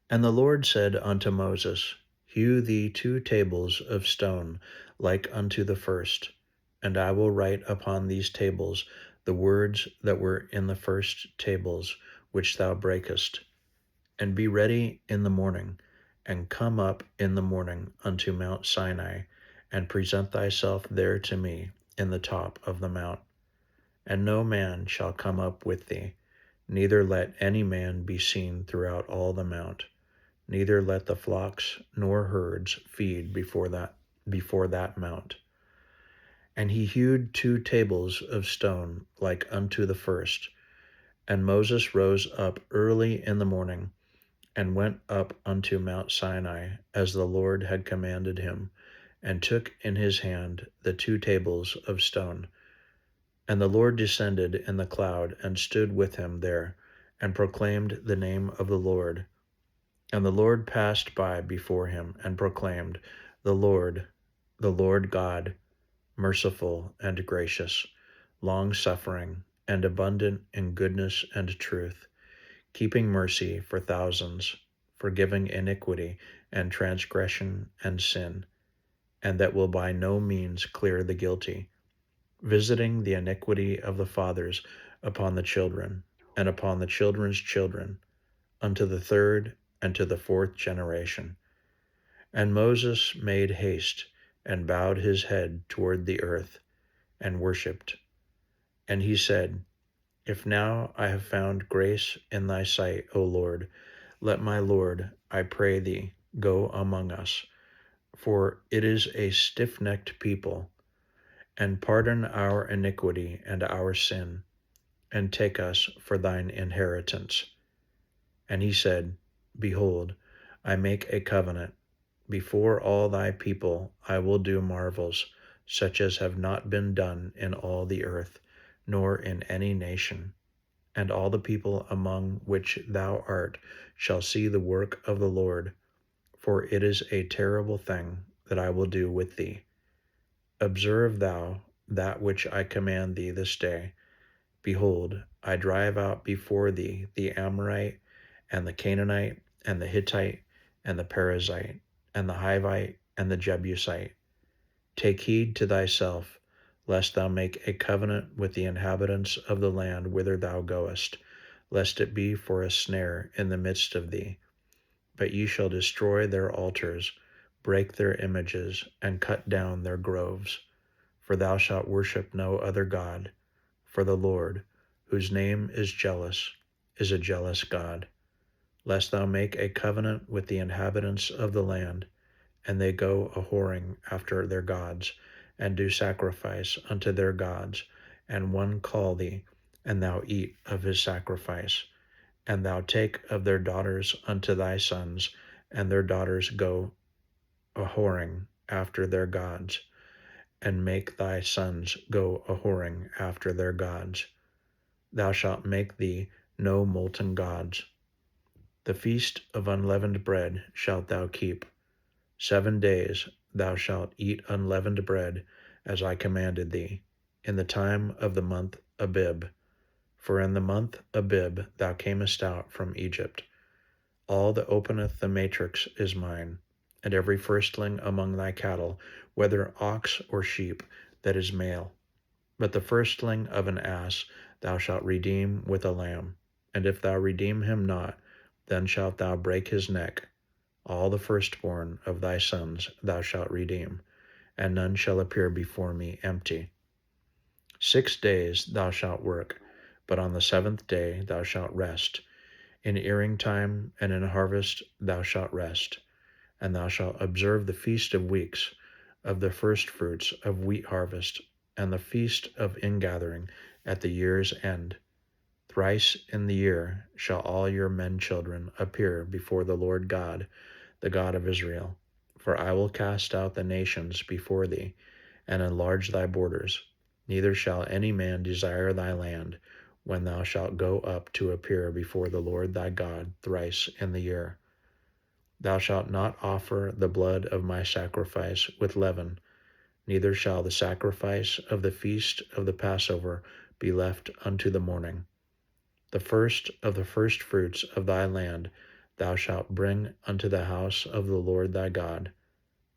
And the Lord said unto Moses, Hew thee 2 tables of stone like unto the first, and I will write upon these tables the words that were in the first tables which thou breakest. And be ready in the morning, and come up in the morning unto Mount Sinai, and present thyself there to me in the top of the mount. And no man shall come up with thee, neither let any man be seen throughout all the mount, neither let the flocks nor herds feed before that mount. And he hewed 2 tables of stone like unto the first. And Moses rose up early in the morning, and went up unto Mount Sinai, as the Lord had commanded him, and took in his hand the 2 tables of stone. And the Lord descended in the cloud, and stood with him there, and proclaimed the name of the Lord. And the Lord passed by before him, and proclaimed, the Lord God, merciful and gracious, long-suffering, and abundant in goodness and truth, keeping mercy for thousands, forgiving iniquity and transgression and sin, and that will by no means clear the guilty, visiting the iniquity of the fathers upon the children, and upon the children's children, unto the third and to the fourth generation. And Moses made haste, and bowed his head toward the earth, and worshipped. And he said, If now I have found grace in thy sight, O Lord, let my Lord, I pray thee, go among us, for it is a stiff-necked people, and pardon our iniquity and our sin, and take us for thine inheritance. And he said, Behold, I make a covenant. Before all thy people I will do marvels, such as have not been done in all the earth, nor in any nation. And all the people among which thou art shall see the work of the Lord, for it is a terrible thing that I will do with thee. Observe thou that which I command thee this day. Behold, I drive out before thee the Amorite, and the Canaanite, and the Hittite, and the Perizzite, and the Hivite, and the Jebusite. Take heed to thyself, lest thou make a covenant with the inhabitants of the land whither thou goest, lest it be for a snare in the midst of thee. But ye shall destroy their altars, break their images, and cut down their groves. For thou shalt worship no other God, for the Lord, whose name is jealous, is a jealous God. Lest thou make a covenant with the inhabitants of the land, and they go a-whoring after their gods, and do sacrifice unto their gods, and one call thee, and thou eat of his sacrifice, and thou take of their daughters unto thy sons, and their daughters go a-whoring after their gods, and make thy sons go a-whoring after their gods. Thou shalt make thee no molten gods. The feast of unleavened bread shalt thou keep. 7 days thou shalt eat unleavened bread, as I commanded thee, in the time of the month Abib. For in the month Abib thou camest out from Egypt. All that openeth the matrix is mine, and every firstling among thy cattle, whether ox or sheep, that is male. But the firstling of an ass thou shalt redeem with a lamb. And if thou redeem him not, then shalt thou break his neck. All the firstborn of thy sons thou shalt redeem, and none shall appear before me empty. 6 days thou shalt work, but on the 7th day thou shalt rest. In earing time and in harvest thou shalt rest. And thou shalt observe the feast of weeks, of the firstfruits of wheat harvest, and the feast of ingathering at the year's end. Thrice in the year shall all your men children appear before the Lord God, the God of Israel. For I will cast out the nations before thee, and enlarge thy borders. Neither shall any man desire thy land, when thou shalt go up to appear before the Lord thy God thrice in the year. Thou shalt not offer the blood of my sacrifice with leaven, neither shall the sacrifice of the feast of the Passover be left unto the morning. The first of the firstfruits of thy land thou shalt bring unto the house of the Lord thy God.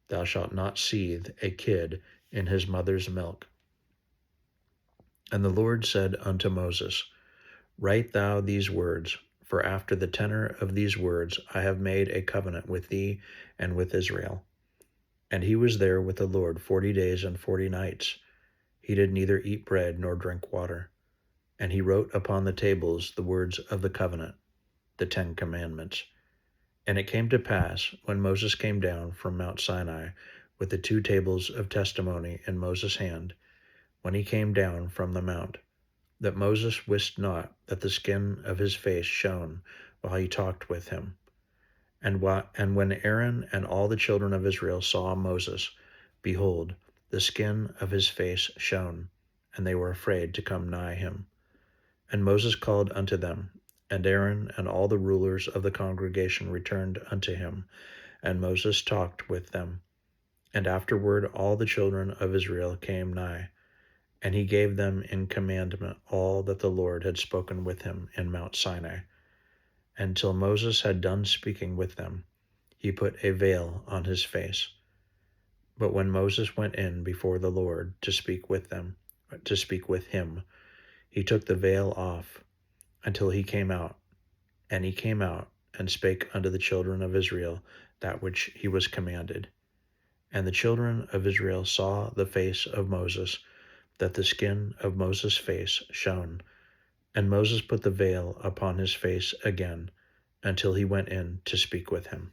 Thou shalt not seethe a kid in his mother's milk. And the Lord said unto Moses, Write thou these words, for after the tenor of these words I have made a covenant with thee and with Israel. And he was there with the Lord 40 days and 40 nights. He did neither eat bread nor drink water. And he wrote upon the tables the words of the covenant, the 10 Commandments. And it came to pass, when Moses came down from Mount Sinai with the 2 tables of testimony in Moses' hand, when he came down from the mount, that Moses wist not that the skin of his face shone while he talked with him. And when Aaron and all the children of Israel saw Moses, behold, the skin of his face shone, and they were afraid to come nigh him. And Moses called unto them, and Aaron and all the rulers of the congregation returned unto him, and Moses talked with them. And afterward all the children of Israel came nigh, and he gave them in commandment all that the Lord had spoken with him in Mount Sinai. And till Moses had done speaking with them, he put a veil on his face. But when Moses went in before the Lord to speak with him, he took the veil off until he came out. And he came out and spake unto the children of Israel that which he was commanded. And the children of Israel saw the face of Moses, that the skin of Moses' face shone. And Moses put the veil upon his face again, until he went in to speak with him.